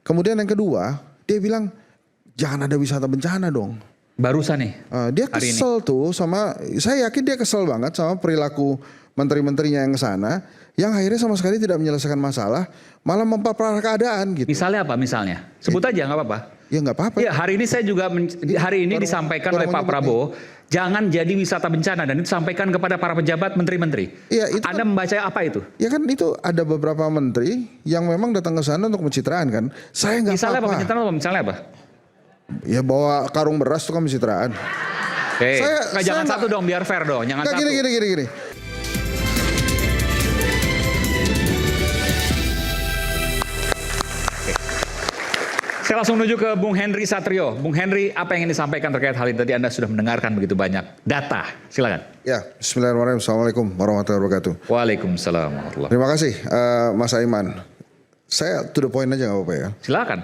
Kemudian yang kedua, dia bilang jangan ada wisata bencana dong. Barusan nih. Dia kesel tuh sama, saya yakin dia kesel banget sama perilaku menteri-menterinya yang ke sana, yang akhirnya sama sekali tidak menyelesaikan masalah, malah memperparah keadaan gitu. Misalnya apa misalnya? Sebut aja nggak apa-apa. Ya nggak apa-apa. Ya hari ini saya juga hari ini disampaikan oleh Pak Prabowo, jangan jadi wisata bencana dan itu disampaikan kepada para pejabat menteri-menteri. Iya, itu Anda membaca apa itu? Ya kan itu ada beberapa menteri yang memang datang ke sana untuk pencitraan kan. Saya nggak Misalnya apa apa-apa. pencitraan apa? Misalnya apa? Ya bawa karung beras itu kan pencitraan. Jangan satu dong, biar fair dong. Jangan satu. Gini. Saya langsung menuju ke Bung Henry Satrio. Bung Henry, apa yang ingin disampaikan terkait hal ini? Tadi Anda sudah mendengarkan begitu banyak data. Silakan. Ya, bismillahirrahmanirrahim. Assalamualaikum warahmatullahi wabarakatuh. Waalaikumsalam warahmatullahi. Terima kasih Mas Aiman. Saya to the point aja nggak apa-apa ya. Silakan.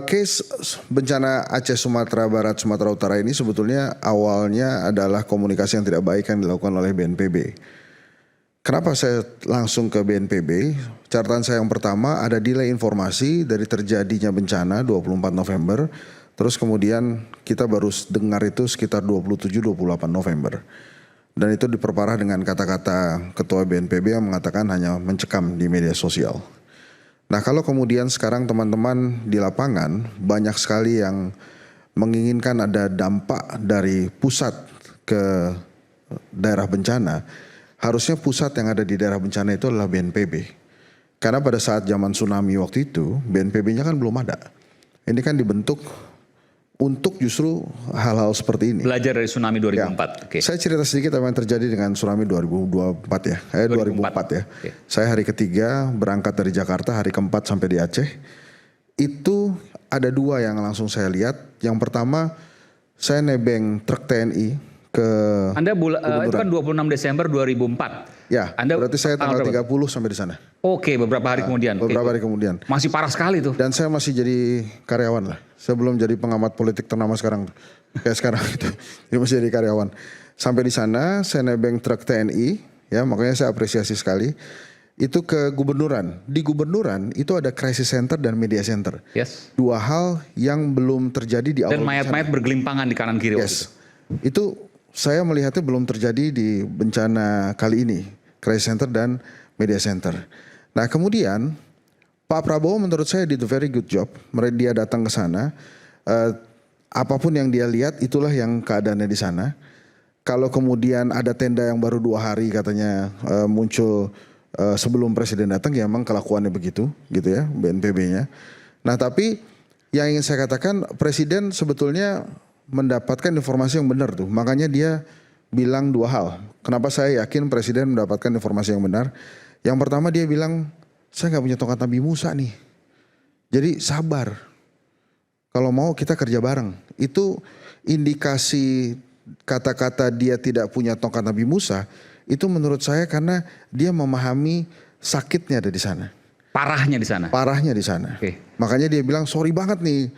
Case bencana Aceh, Sumatera Barat, Sumatera Utara ini sebetulnya awalnya adalah komunikasi yang tidak baik yang dilakukan oleh BNPB. Kenapa saya langsung ke BNPB? Catatan saya yang pertama ada delay informasi dari terjadinya bencana 24 November. Terus kemudian kita baru dengar itu sekitar 27-28 November. Dan itu diperparah dengan kata-kata Ketua BNPB yang mengatakan hanya mencekam di media sosial. Nah kalau kemudian sekarang teman-teman di lapangan banyak sekali yang menginginkan ada dampak dari pusat ke daerah bencana, harusnya pusat yang ada di daerah bencana itu adalah BNPB. Karena pada saat zaman tsunami waktu itu BNPB-nya kan belum ada. Ini kan dibentuk untuk justru hal-hal seperti ini. Belajar dari tsunami 2004. Ya. Oke. Saya cerita sedikit apa yang terjadi dengan tsunami 2024 ya. 2004 ya. Oke. Saya hari ketiga berangkat dari Jakarta, hari keempat sampai di Aceh. Itu ada dua yang langsung saya lihat. Yang pertama saya nebeng truk TNI ke Anda itu kan 26 Desember 2004. Ya, berarti saya tanggal 30 sampai di sana. Oke, beberapa hari kemudian. Beberapa hari kemudian. Masih parah sekali tuh. Dan saya masih jadi karyawan lah. Saya belum jadi pengamat politik ternama sekarang. Kayak sekarang gitu. Dia masih jadi karyawan. Sampai di sana saya nebeng truk TNI. Ya, makanya saya apresiasi sekali. Itu ke gubernuran. Di gubernuran itu ada crisis center dan media center. Yes. Dua hal yang belum terjadi di awal. Dan mayat-mayat bergelimpangan di kanan kiri. Yes. Itu saya melihatnya belum terjadi di bencana kali ini. Crisis center dan media center. Nah kemudian Pak Prabowo menurut saya did a very good job. Dia datang ke sana. Apapun yang dia lihat itulah yang keadaannya di sana. Kalau kemudian ada tenda yang baru 2 hari katanya muncul sebelum presiden datang, ya memang kelakuannya begitu gitu ya BNPB-nya. Nah tapi yang ingin saya katakan presiden sebetulnya mendapatkan informasi yang benar tuh. Makanya dia bilang 2 hal. Kenapa saya yakin presiden mendapatkan informasi yang benar. Yang pertama dia bilang, saya gak punya tongkat Nabi Musa nih. Jadi sabar. Kalau mau kita kerja bareng. Itu indikasi kata-kata dia tidak punya tongkat Nabi Musa. Itu menurut saya karena dia memahami sakitnya ada di sana. Parahnya di sana. Parahnya di sana. Oke. Makanya dia bilang sorry banget nih.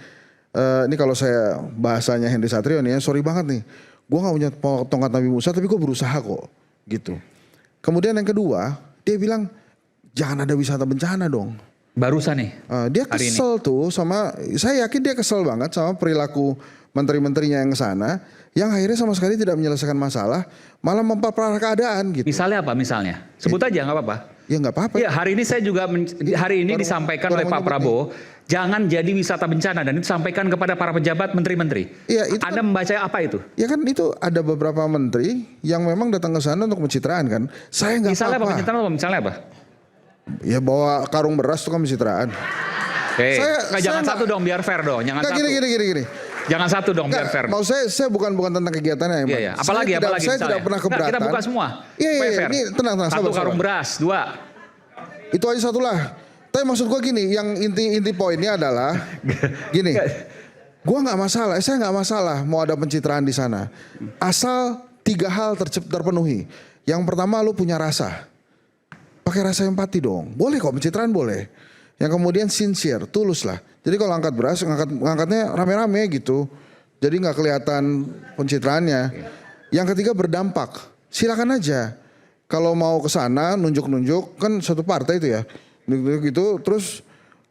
Ini kalau saya bahasanya Henry Satrio nih ya, sorry banget nih. Gue gak punya tongkat Nabi Musa tapi gue berusaha kok gitu. Kemudian yang kedua dia bilang jangan ada wisata bencana dong. Barusan nih. Dia kesel tuh sama, saya yakin dia kesel banget sama perilaku menteri-menterinya yang ke sana. Yang akhirnya sama sekali tidak menyelesaikan masalah, malah memperparah keadaan gitu. Misalnya apa misalnya? Sebut aja nggak apa-apa. Ya nggak apa-apa. Ya hari ini saya juga hari ini disampaikan oleh Pak Prabowo, jangan jadi wisata bencana dan itu disampaikan kepada para pejabat menteri-menteri. Iya, itu Anda membaca apa itu? Ya kan itu ada beberapa menteri yang memang datang ke sana untuk pencitraan kan. Saya nggak apa-apa. Misalnya apa pencitraan apa? Misalnya apa? Ya bawa karung beras itu kan pencitraan. Jangan satu dong, biar fair dong. Jangan satu. Gini. Jangan satu dong, biar fair. Mau saya bukan tentang kegiatannya ya. Iya. Apalagi saya tidak pernah keberatan. Kita buka semua. Iya. Ini tenang. Satu karung beras, 2. Itu aja satu lah. Tapi maksud gue gini, yang inti poinnya adalah gini. Gue nggak masalah, saya nggak masalah mau ada pencitraan di sana. Asal 3 hal terpenuhi. Yang pertama lu punya rasa. Pakai rasa empati dong. Boleh kok pencitraan boleh. Yang kemudian sincere, tulus lah. Jadi kalau angkat beras, ngangkatnya rame-rame gitu. Jadi nggak kelihatan pencitraannya. Yang ketiga berdampak. Silakan aja. Kalau mau ke sana nunjuk-nunjuk kan satu partai itu ya. Gitu terus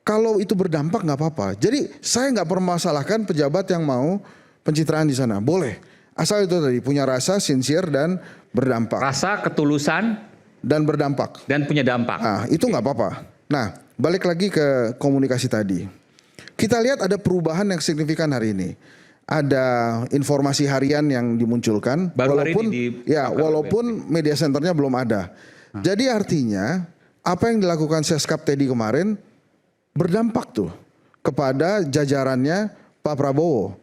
Kalau itu berdampak nggak apa-apa. Jadi saya nggak permasalahkan pejabat yang mau pencitraan di sana, boleh. Asal itu tadi punya rasa, sincere dan berdampak. Rasa, ketulusan, Dan berdampak. dan punya dampak. Nah, itu nggak apa-apa. Nah, balik lagi ke komunikasi tadi. Kita lihat ada perubahan yang signifikan hari ini. Ada informasi harian yang dimunculkan, Baru hari walaupun ini walaupun media centernya belum ada. Jadi artinya apa yang dilakukan Seskap Teddy kemarin berdampak tuh kepada jajarannya Pak Prabowo.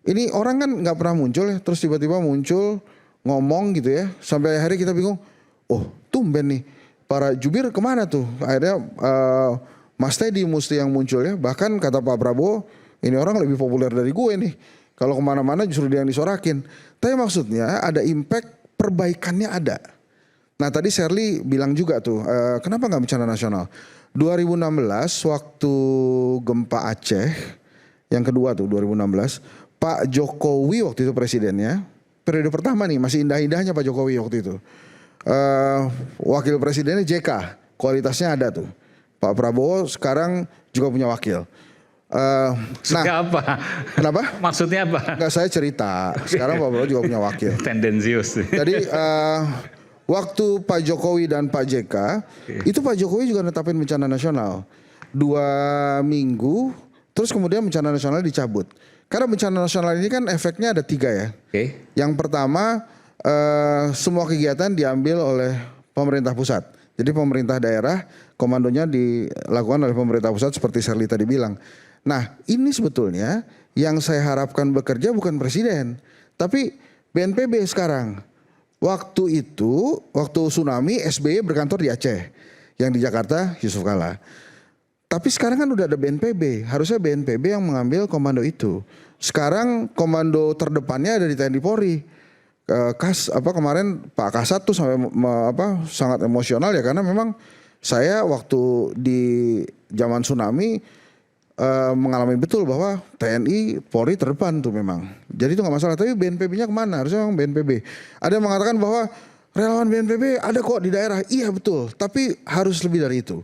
Ini orang kan nggak pernah muncul ya, terus tiba-tiba muncul ngomong gitu ya, sampai akhirnya kita bingung. Oh, tumben nih para jubir kemana tuh? Akhirnya Mas Teddy mesti yang muncul ya. Bahkan kata Pak Prabowo, ini orang lebih populer dari gue nih. Kalau kemana-mana justru dia yang disorakin. Tapi maksudnya ada impact, perbaikannya ada. Nah tadi Shirley bilang juga tuh, kenapa nggak bencana nasional? 2016 waktu gempa Aceh, yang kedua tuh 2016, Pak Jokowi waktu itu presidennya, periode pertama nih masih indah-indahnya Pak Jokowi waktu itu. Wakil presidennya JK, kualitasnya ada tuh. Pak Prabowo sekarang juga punya wakil. Maksudnya apa? Kenapa? Maksudnya apa? Enggak, saya cerita. Sekarang Pak Prabowo juga punya wakil. Tendensius. Jadi waktu Pak Jokowi dan Pak JK, itu Pak Jokowi juga netapin bencana nasional. 2 minggu, terus kemudian bencana nasional dicabut. Karena bencana nasional ini kan efeknya ada 3 ya. Yang pertama, semua kegiatan diambil oleh pemerintah pusat. Jadi pemerintah daerah, komandonya dilakukan oleh pemerintah pusat seperti Shirley tadi bilang. Nah ini sebetulnya yang saya harapkan bekerja bukan presiden, tapi BNPB sekarang. Waktu itu, waktu tsunami SBY berkantor di Aceh, yang di Jakarta Yusuf Kala. Tapi sekarang kan udah ada BNPB, harusnya BNPB yang mengambil komando itu. Sekarang komando terdepannya ada di TNI Polri. Kemarin Pak Kasat tuh sampai sangat emosional ya, karena memang saya waktu di zaman tsunami mengalami betul bahwa TNI Polri terdepan tuh memang. Jadi itu nggak masalah. Tapi BNPB-nya kemana? Harusnya memang BNPB. Ada yang mengatakan bahwa relawan BNPB ada kok di daerah. Iya betul. Tapi harus lebih dari itu.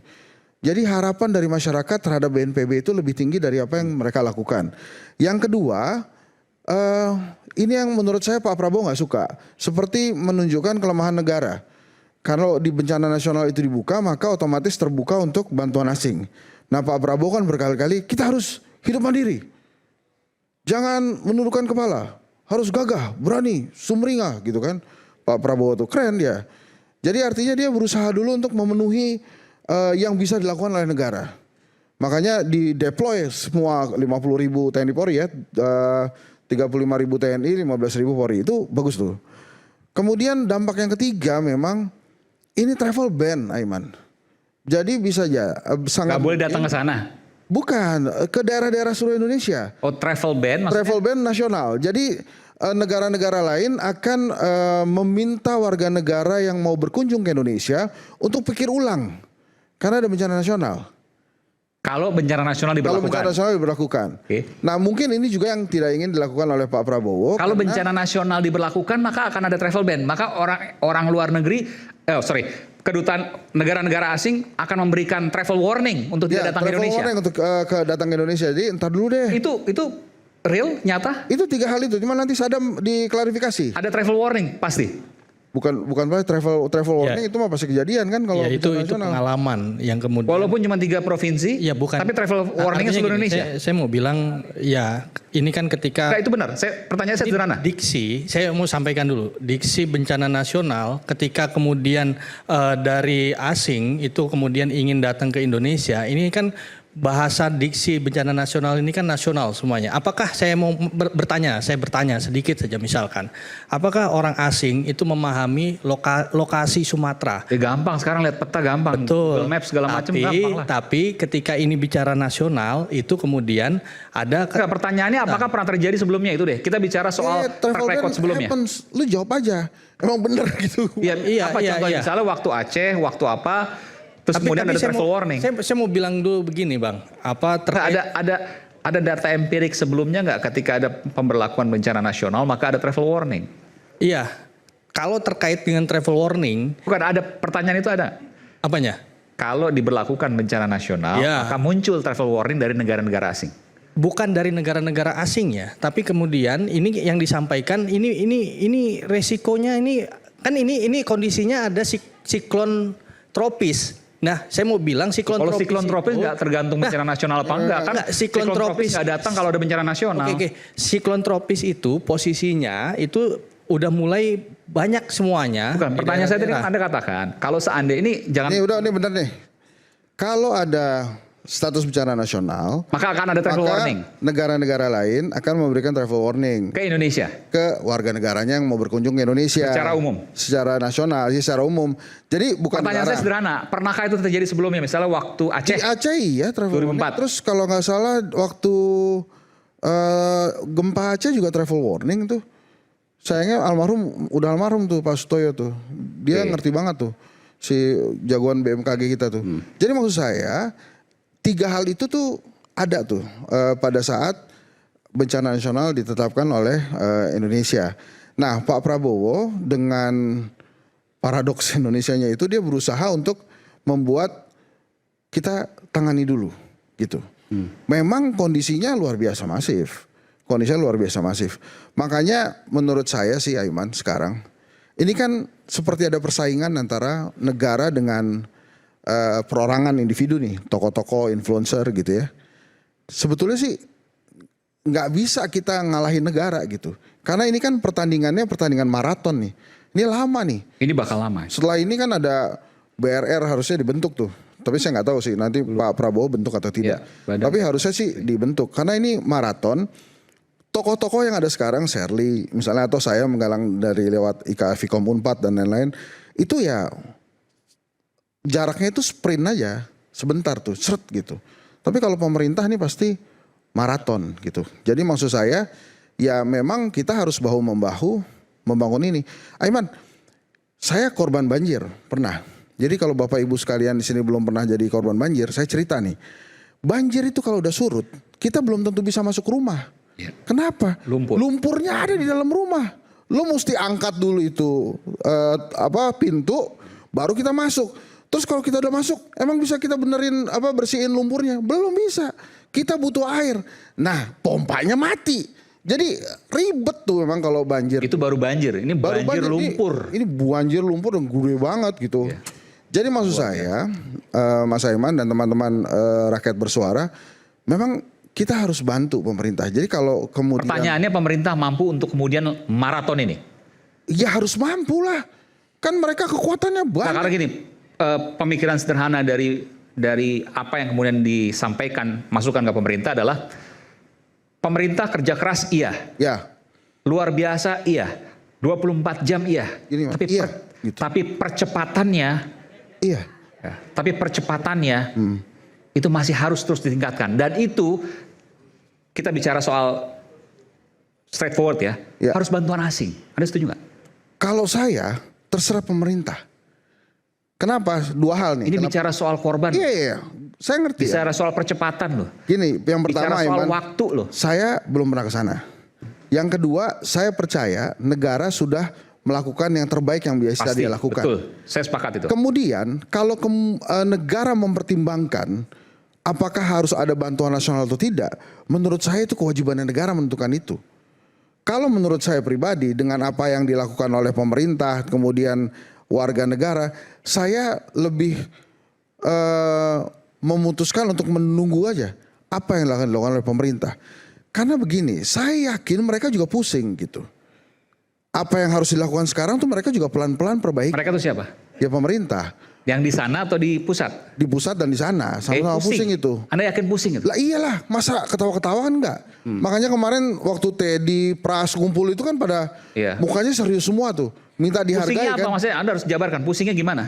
Jadi harapan dari masyarakat terhadap BNPB itu lebih tinggi dari apa yang mereka lakukan. Yang kedua, ini yang menurut saya Pak Prabowo nggak suka. Seperti menunjukkan kelemahan negara. Kalau di bencana nasional itu dibuka, maka otomatis terbuka untuk bantuan asing. Nah Pak Prabowo kan berkali-kali, kita harus hidup mandiri. Jangan menundukkan kepala. Harus gagah, berani, sumringah gitu kan. Pak Prabowo tuh keren dia. Jadi artinya dia berusaha dulu untuk memenuhi yang bisa dilakukan oleh negara. Makanya di deploy semua 50.000 TNI Polri ya, 35.000 TNI, 15.000 Polri, itu bagus tuh. Kemudian dampak yang ketiga memang ini travel ban, Aiman. Jadi bisa aja sangat Gak boleh datang ke sana. Bukan, ke daerah-daerah seluruh Indonesia. Oh, travel ban maksudnya? Travel ban nasional. Jadi negara-negara lain akan meminta warga negara yang mau berkunjung ke Indonesia untuk pikir ulang. Karena ada bencana nasional. Kalau bencana nasional diberlakukan. Kalau bencana nasional diberlakukan. Nah mungkin ini juga yang tidak ingin dilakukan oleh Pak Prabowo. Kalau bencana nasional diberlakukan maka akan ada travel ban. Maka orang luar negeri, kedutaan negara-negara asing akan memberikan travel warning untuk tidak datang ke Indonesia. Travel warning untuk datang ke Indonesia. Jadi entar dulu deh. Itu real, nyata? Itu 3 hal itu. Cuma nanti Sadam diklarifikasi. Ada travel warning pasti. Bukan travel warning itu mah pasti kejadian kan kalau itu pengalaman yang kemudian. Walaupun cuma 3 provinsi, ya bukan. Tapi travel warningnya seluruh Indonesia. Saya mau bilang ya ini kan ketika. Nah, itu benar. Pertanyaan saya sederhana. Diksi, saya mau sampaikan dulu. Diksi bencana nasional ketika kemudian dari asing itu kemudian ingin datang ke Indonesia, ini kan bahasa diksi bencana nasional ini kan nasional semuanya. Apakah saya mau bertanya sedikit saja misalkan. Apakah orang asing itu memahami lokasi Sumatera? Gampang sekarang lihat peta gampang. Betul. Google Maps segala macam gampang lah. Tapi ketika ini bicara nasional itu kemudian ada. Pertanyaannya apakah pernah terjadi sebelumnya itu deh. Kita bicara soal track record sebelumnya. Lu jawab aja. Emang bener gitu. Iya, apa contohnya? Misalnya waktu Aceh, waktu apa? Terus kemudian ada travel warning. Saya mau bilang dulu begini bang, ada data empirik sebelumnya nggak ketika ada pemberlakuan bencana nasional maka ada travel warning? Iya, kalau terkait dengan travel warning. Bukan, ada pertanyaan itu ada. Apanya? kalau diberlakukan bencana nasional, Ya. maka muncul travel warning dari negara-negara asing. Bukan dari negara-negara asing ya, tapi kemudian ini yang disampaikan ini resikonya ini kondisinya ada siklon tropis. Nah, saya mau bilang siklon Kalau tropis. siklon tropis nggak tergantung bencana nasional apa enggak kan? Enggak, siklon tropis nggak datang kalau ada bencana nasional. Oke. Siklon tropis itu posisinya itu udah mulai banyak semuanya. Bukan, di pertanyaan saya tadi daerah-daerah. kan Anda katakan, kalau seandainya ini jangan, Ini bener nih. Kalau ada status bencana nasional, maka akan ada travel warning negara-negara lain akan memberikan travel warning ke Indonesia. ke warga negaranya yang mau berkunjung ke Indonesia. Secara umum. Secara nasional, secara umum. Jadi bukan Pertanyaan saya sederhana, pernahkah itu terjadi sebelumnya? Misalnya waktu Aceh, Di Aceh iya travel 2004. warning. Terus kalau nggak salah waktu gempa Aceh juga travel warning tuh. Sayangnya udah almarhum tuh Pak Sutoyo tuh. Dia Oke. ngerti banget tuh si jagoan BMKG kita tuh. Jadi maksud saya 3 hal itu tuh ada tuh pada saat bencana nasional ditetapkan oleh Indonesia. Nah Pak Prabowo dengan paradoks Indonesianya itu dia berusaha untuk membuat kita tangani dulu gitu. Memang kondisinya luar biasa masif. Kondisinya luar biasa masif. Makanya menurut saya sih Aiman sekarang ini kan seperti ada persaingan antara negara dengan perorangan individu nih, tokoh-tokoh, influencer gitu ya. Sebetulnya sih nggak bisa kita ngalahin negara gitu. Karena ini kan pertandingannya pertandingan maraton nih. Ini lama nih. ini bakal lama. Setelah ini kan ada BRR harusnya dibentuk tuh. Tapi saya nggak tahu sih nanti Pak Prabowo bentuk atau tidak. Ya, Tapi harusnya sih dibentuk. Karena ini maraton. Tokoh-tokoh yang ada sekarang, Shirley misalnya atau saya menggalang dari lewat IKFIKOM Unpad dan lain-lain. Itu ya jaraknya itu sprint aja. Sebentar tuh, seret gitu. Tapi kalau pemerintah nih pasti maraton gitu. Jadi maksud saya ya memang kita harus bahu-membahu membangun ini. Aiman, saya korban banjir pernah. Jadi kalau Bapak Ibu sekalian di sini belum pernah jadi korban banjir, saya cerita nih. Banjir itu kalau udah surut, kita belum tentu bisa masuk rumah. Ya. Kenapa? Lumpur. Lumpurnya ada di dalam rumah. Lo mesti angkat dulu itu pintu, baru kita masuk. Terus kalau kita udah masuk, emang bisa kita benerin bersihin lumpurnya? Belum bisa. Kita butuh air. Nah, pompanya mati. Jadi ribet tuh memang kalau banjir. Itu baru banjir, ini Baru banjir lumpur. Ini banjir lumpur yang gede banget gitu. Iya. Jadi maksud saya, Mas Aiman dan teman-teman rakyat bersuara, memang kita harus bantu pemerintah. Jadi kalau kemudian Pertanyaannya pemerintah mampu untuk kemudian maraton ini? ya harus mampu lah. Kan mereka kekuatannya Nah, banyak. karena gini, pemikiran sederhana dari apa yang kemudian disampaikan masukan ke pemerintah adalah pemerintah kerja keras iya, Ya, luar biasa iya, 24 jam iya, Gini, Mas. tapi Iya, gitu. tapi percepatannya iya. itu masih harus terus ditingkatkan, dan itu kita bicara soal straightforward ya, Ya. harus bantuan asing. Anda setuju nggak? Kalau saya terserah pemerintah. Kenapa? 2 hal nih. Ini Kenapa? bicara soal korban, Iya. Saya ngerti. Ya. bicara soal percepatan loh, Gini, yang bicara pertama soal Aiman, waktu loh. saya belum pernah ke sana. Yang kedua, saya percaya negara sudah melakukan yang terbaik yang biasa dia lakukan. Betul, saya sepakat itu. Kemudian kalau negara mempertimbangkan apakah harus ada bantuan nasional atau tidak, menurut saya itu kewajiban negara menentukan itu. Kalau menurut saya pribadi dengan apa yang dilakukan oleh pemerintah, kemudian warga negara, saya lebih memutuskan untuk menunggu aja apa yang dilakukan oleh pemerintah. Karena begini, saya yakin mereka juga pusing gitu. Apa yang harus dilakukan sekarang tuh mereka juga pelan-pelan perbaiki. Mereka tuh siapa? Ya pemerintah. Yang di sana atau di pusat? Di pusat dan di sana sama-sama pusing itu. Anda yakin pusing itu? Lah iyalah, masa ketawa-ketawa kan enggak? Makanya kemarin waktu Teddy Pras ngumpul itu kan pada Iya. mukanya serius semua tuh. Minta dihargai Pusingnya apa kan. maksudnya? Anda harus jabarkan. Pusingnya gimana?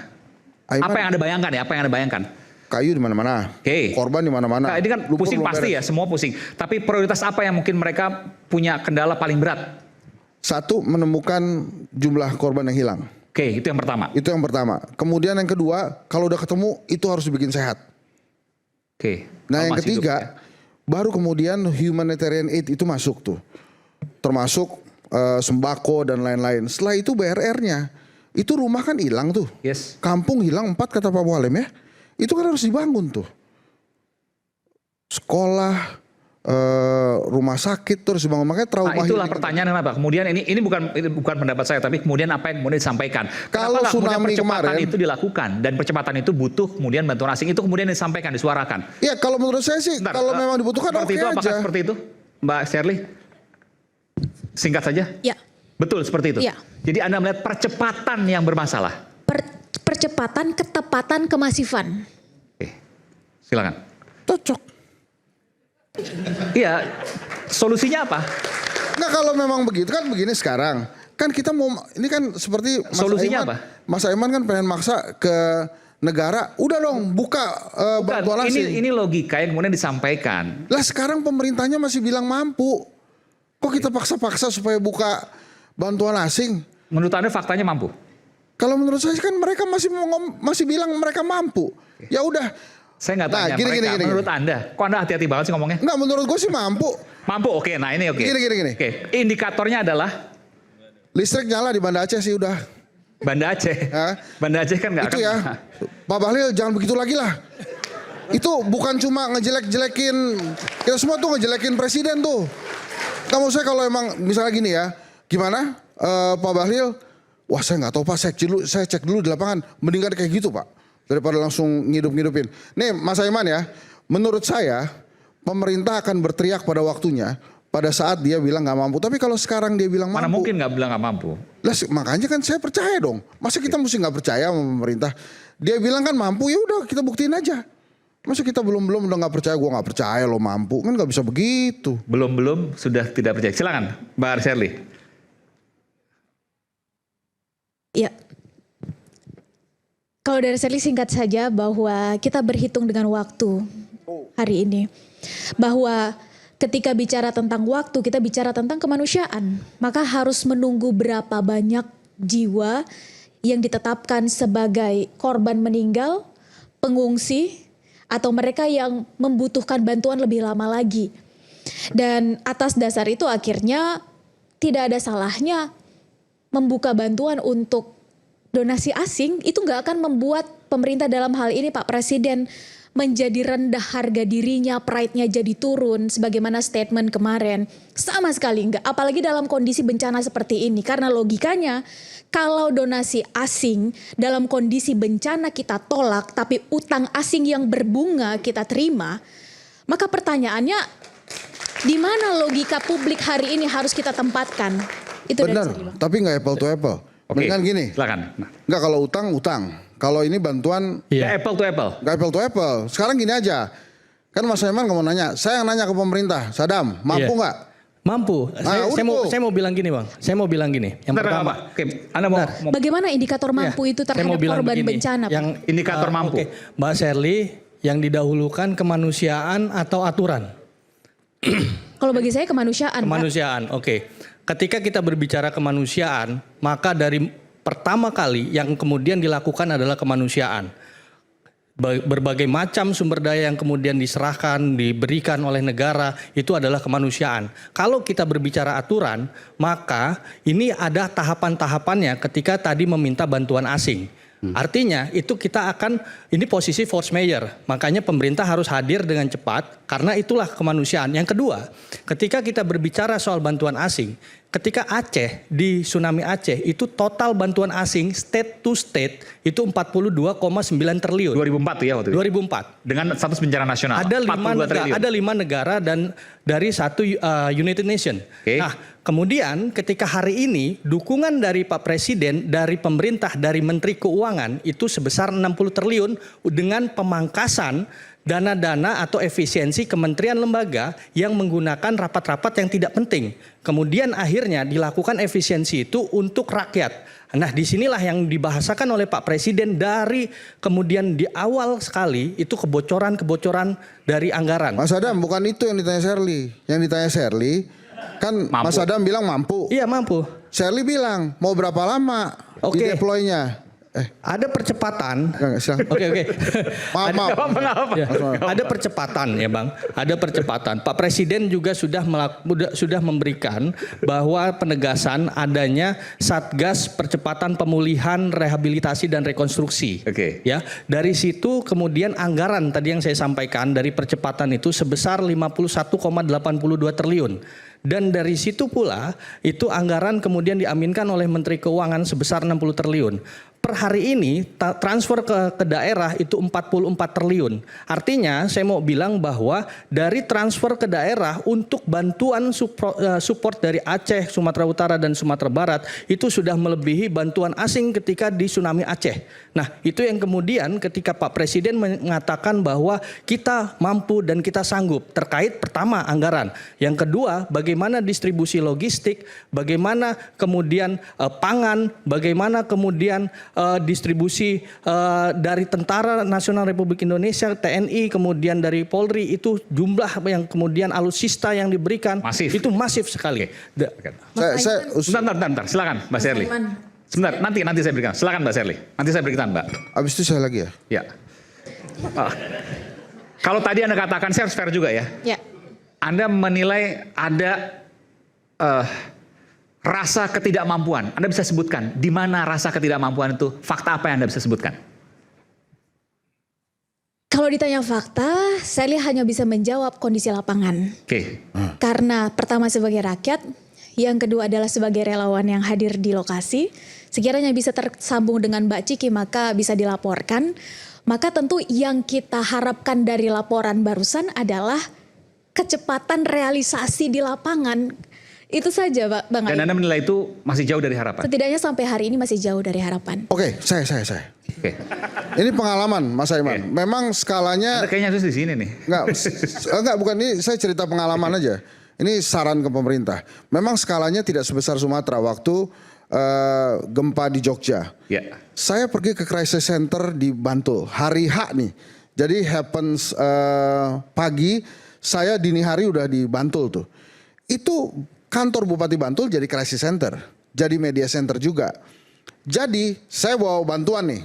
Aiman, Apa yang Anda bayangkan ya? Apa yang Anda bayangkan? kayu di mana-mana. Oke. Korban di mana-mana. Nah, ini kan Lumpur pusing belum pasti ya, beres. semua pusing. Tapi prioritas apa yang mungkin mereka punya kendala paling berat? Satu, menemukan jumlah korban yang hilang. Oke, itu yang pertama. Itu yang pertama. Kemudian yang kedua, kalau udah ketemu itu harus dibikin sehat. Oke. Nah yang Kalau masih hidup, ketiga, ya. baru kemudian humanitarian aid itu masuk tuh. Termasuk sembako dan lain-lain. Setelah itu BRR-nya. Itu rumah kan hilang tuh. Yes. Kampung hilang 4 kata Pak Mualim ya. Itu kan harus dibangun tuh. Sekolah, rumah sakit terus dibangun, makanya trauma. Nah, itulah pertanyaan kenapa. Kemudian ini bukan pendapat saya, tapi kemudian apa yang kemudian disampaikan. Kalau Kenapa kemudian tsunami percepatan kemarin itu dilakukan dan percepatan itu butuh kemudian bantuan asing itu kemudian disampaikan, disuarakan. Ya kalau menurut saya sih, Bentar, kalau memang dibutuhkan seperti oke itu, apakah aja. seperti itu, Mbak Shirley? Singkat saja. Ya. Betul seperti itu. Ya. Jadi Anda melihat percepatan yang bermasalah. Percepatan, ketepatan, kemasifan. Oke, silakan. Cocok. Iya, solusinya apa? Nah kalau memang begitu kan begini sekarang. Kan kita mau, ini kan seperti Mas Solusinya Aiman, apa? Mas Aiman kan pengen maksa ke negara, udah dong buka Bukan, bantuan asing. ini logika yang kemudian disampaikan. Lah sekarang pemerintahnya masih bilang mampu. Kok kita paksa-paksa supaya buka bantuan asing? Menurut Anda faktanya mampu? Kalau menurut saya kan mereka masih bilang mereka mampu. Ya udah. Saya nggak Nah, tanya gini, mereka. gini. Menurut Anda, kok Anda hati-hati banget sih ngomongnya? Enggak, menurut gue sih mampu. Mampu, oke. Nah ini oke. Gini. Oke, indikatornya adalah Listrik nyala di Banda Aceh sih udah. Banda Aceh. Hah? Banda Aceh kan nggak Itu akan. ya. Pak Bahlil jangan begitu lagi lah. Itu bukan cuma ngejelek-jelekin, kita semua tuh ngejelekin presiden tuh. Kamu saya kalau emang misalnya gini ya, gimana Pak Bahlil? Wah saya nggak tahu Pak, saya cek dulu di lapangan. Mendingan kayak gitu Pak, daripada langsung ngidup-ngidupin. Nih Mas Aiman ya, menurut saya pemerintah akan berteriak pada waktunya, pada saat dia bilang nggak mampu. Tapi kalau sekarang dia bilang mampu, Mana mungkin nggak bilang nggak mampu? lah makanya kan saya percaya dong. Masa kita mesti nggak percaya sama pemerintah? Dia bilang kan mampu, ya udah kita buktiin aja. Masa kita belum udah nggak percaya, gua nggak percaya lo mampu, kan nggak bisa begitu. Belum sudah tidak percaya. Silakan, Mbak Shirley. Ya. Kalau dari Shirley singkat saja bahwa kita berhitung dengan waktu hari ini. Bahwa ketika bicara tentang waktu, kita bicara tentang kemanusiaan. Maka harus menunggu berapa banyak jiwa yang ditetapkan sebagai korban meninggal, pengungsi, atau mereka yang membutuhkan bantuan lebih lama lagi. Dan atas dasar itu akhirnya tidak ada salahnya membuka bantuan untuk donasi asing. Itu nggak akan membuat pemerintah dalam hal ini Pak Presiden menjadi rendah harga dirinya, pride-nya jadi turun sebagaimana statement kemarin. Sama sekali enggak, apalagi dalam kondisi bencana seperti ini. Karena logikanya kalau donasi asing dalam kondisi bencana kita tolak, tapi utang asing yang berbunga kita terima, maka pertanyaannya di mana logika publik hari ini harus kita tempatkan? Itu Benar, tapi nggak apple to apple. Oke, Mendingan gini, silakan. Nah, nggak kalau utang. Kalau ini bantuan ya apple to apple. nggak apple to apple. Sekarang gini aja, kan Mas Aiman nggak mau nanya, saya yang nanya ke pemerintah, Sadam mampu Iya. nggak? Mampu. Saya mau bilang gini Bang. Saya mau bilang gini. Yang Bentar, pertama. Oke, Anda mau Bagaimana indikator mampu itu Saya terhadap mau bilang korban begini, bencana? Pak? Yang Indikator mampu. oke. Mbak Shirley, yang didahulukan kemanusiaan atau aturan? Kalau bagi saya kemanusiaan. Pak. Kemanusiaan, oke. Ketika kita berbicara kemanusiaan, maka dari pertama kali yang kemudian dilakukan adalah kemanusiaan. Berbagai macam sumber daya yang kemudian diserahkan, diberikan oleh negara, itu adalah kemanusiaan. Kalau kita berbicara aturan, maka ini ada tahapan-tahapannya ketika tadi meminta bantuan asing. Artinya itu kita akan, ini posisi force majeure, makanya pemerintah harus hadir dengan cepat karena itulah kemanusiaan. Yang kedua, ketika kita berbicara soal bantuan asing, ketika Aceh, di tsunami Aceh itu total bantuan asing state to state itu 42,9 triliun. 2004 tuh ya waktu itu. 2004. Dengan status bencana nasional. Ada 42 triliun. ada 5 negara dan dari satu United Nation. Oke. Nah, kemudian ketika hari ini dukungan dari Pak Presiden, dari pemerintah, dari Menteri Keuangan itu sebesar 60 triliun dengan pemangkasan dana-dana atau efisiensi kementerian lembaga yang menggunakan rapat-rapat yang tidak penting. Kemudian akhirnya dilakukan efisiensi itu untuk rakyat. Nah, disinilah yang dibahasakan oleh Pak Presiden dari kemudian di awal sekali itu kebocoran-kebocoran dari anggaran. Mas Adam bukan itu yang ditanya Shirley. Yang ditanya Shirley kan Mampu. Mas Adam bilang mampu. Iya mampu. Shirley bilang mau berapa lama Oke. di deploy-nya. Ada percepatan. Enggak, silakan. Oke. Maaf. Ya, ada percepatan ya Bang, ada percepatan. Pak Presiden juga sudah memberikan bahwa penegasan adanya Satgas Percepatan Pemulihan, Rehabilitasi dan Rekonstruksi. Oke. Ya, dari situ kemudian anggaran tadi yang saya sampaikan dari percepatan itu sebesar 51,82 triliun. Dan dari situ pula itu anggaran kemudian diaminkan oleh Menteri Keuangan sebesar 60 triliun. Per hari ini transfer ke daerah itu 44 triliun. Artinya saya mau bilang bahwa dari transfer ke daerah untuk bantuan support dari Aceh, Sumatera Utara dan Sumatera Barat itu sudah melebihi bantuan asing ketika di tsunami Aceh. Nah, itu yang kemudian ketika Pak Presiden mengatakan bahwa kita mampu dan kita sanggup terkait pertama anggaran. Yang kedua, bagaimana distribusi logistik, bagaimana kemudian pangan, bagaimana kemudian distribusi dari Tentara Nasional Republik Indonesia, TNI, kemudian dari Polri, itu jumlah yang kemudian alutsista yang diberikan Masif. itu masif sekali. Sebentar, silakan Mbak Sherly. Sebentar, nanti saya berikan. Silakan Mbak Sherly. Nanti saya berikan, Mbak. Abis itu saya lagi ya. Ya. Kalau tadi Anda katakan, saya harus fair juga ya. Ya. Anda menilai ada rasa ketidakmampuan. Anda bisa sebutkan di mana rasa ketidakmampuan itu? Fakta apa yang Anda bisa sebutkan? Kalau ditanya fakta, saya hanya bisa menjawab kondisi lapangan. Oke. Karena pertama sebagai rakyat, yang kedua adalah sebagai relawan yang hadir di lokasi. Sekiranya bisa tersambung dengan Mbak Ciki, maka bisa dilaporkan. Maka tentu yang kita harapkan dari laporan barusan adalah kecepatan realisasi di lapangan. Itu saja, Bang Ali. Dan Anda menilai itu masih jauh dari harapan? Setidaknya sampai hari ini masih jauh dari harapan. Oke, saya. Oke. Ini pengalaman Mas Aiman. Oke. Memang skalanya Anda kayaknya harus di sini nih. enggak, bukan, ini saya cerita pengalaman aja. Ini saran ke pemerintah. Memang skalanya tidak sebesar Sumatera waktu gempa di Jogja. Ya. Saya pergi ke crisis center di Bantul hari H nih. Jadi happens pagi, saya dini hari udah di Bantul tuh. Itu kantor Bupati Bantul jadi crisis center, jadi media center juga. Jadi saya bawa bantuan nih.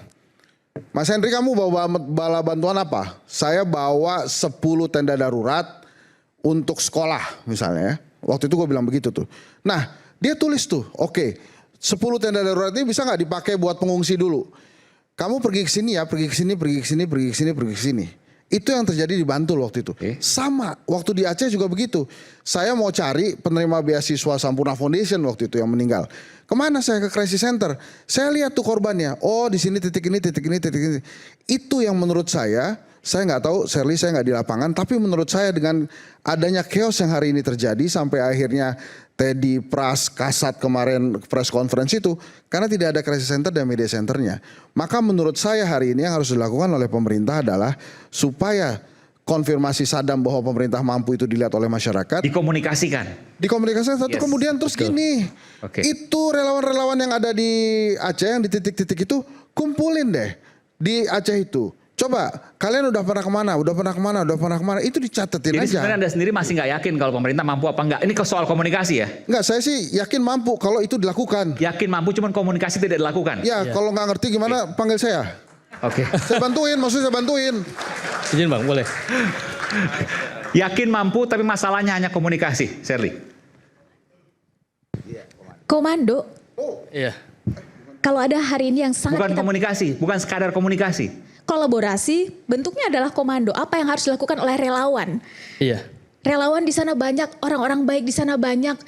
Mas Henry, kamu bawa bantuan apa? Saya bawa 10 tenda darurat untuk sekolah misalnya ya. Waktu itu gue bilang begitu tuh. Nah, dia tulis tuh, oke, 10 tenda darurat ini bisa nggak dipakai buat pengungsi dulu? Kamu pergi ke sini ya, pergi ke sini, pergi ke sini, pergi ke sini, pergi ke sini. Itu yang terjadi di Bantul waktu itu. Sama, waktu di Aceh juga begitu. Saya mau cari penerima beasiswa Sampurna Foundation waktu itu yang meninggal. Kemana saya? Ke crisis center. Saya lihat tuh korbannya. Oh, di sini titik ini, titik ini, titik ini. Itu yang menurut saya nggak tahu, Sherly, saya nggak di lapangan. Tapi menurut saya dengan adanya chaos yang hari ini terjadi sampai akhirnya Teddy Pras Kasat kemarin press conference itu karena tidak ada crisis center dan media centernya. Maka menurut saya hari ini yang harus dilakukan oleh pemerintah adalah supaya konfirmasi Sadam bahwa pemerintah mampu itu dilihat oleh masyarakat. Dikomunikasikan satu, kemudian terus gini. Itu relawan-relawan yang ada di Aceh yang di titik-titik itu kumpulin deh di Aceh itu. Coba kalian udah pernah kemana, itu dicatetin Jadi aja. sebenarnya Anda sendiri masih nggak yakin kalau pemerintah mampu apa enggak? Ini soal komunikasi ya? Enggak, saya sih yakin mampu kalau itu dilakukan. Yakin mampu, cuman komunikasi tidak dilakukan? Ya, kalau nggak ngerti gimana panggil saya. Oke. Saya bantuin, maksudnya saya bantuin. Izin Bang, boleh. Yakin mampu tapi masalahnya hanya komunikasi, Sherly. Komando, Iya. kalau ada hari ini yang sangat Bukan komunikasi, bukan sekadar komunikasi. kolaborasi, bentuknya adalah komando. Apa yang harus dilakukan oleh relawan? Iya. Relawan di sana banyak, orang-orang baik di sana banyak,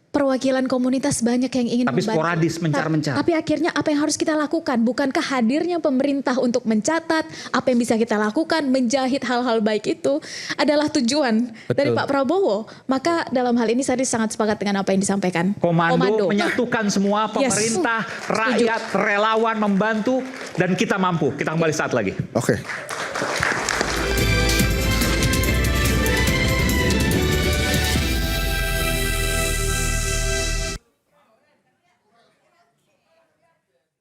perwakilan komunitas banyak yang ingin Tapi membantu. sporadis, mencar-mencar. Tapi akhirnya apa yang harus kita lakukan? Bukankah hadirnya pemerintah untuk mencatat apa yang bisa kita lakukan, menjahit hal-hal baik itu adalah tujuan dari Pak Prabowo. Maka dalam hal ini saya sangat sepakat dengan apa yang disampaikan. Komando menyatukan semua pemerintah, rakyat, relawan membantu dan kita mampu. Kita kembali saat lagi. Oke.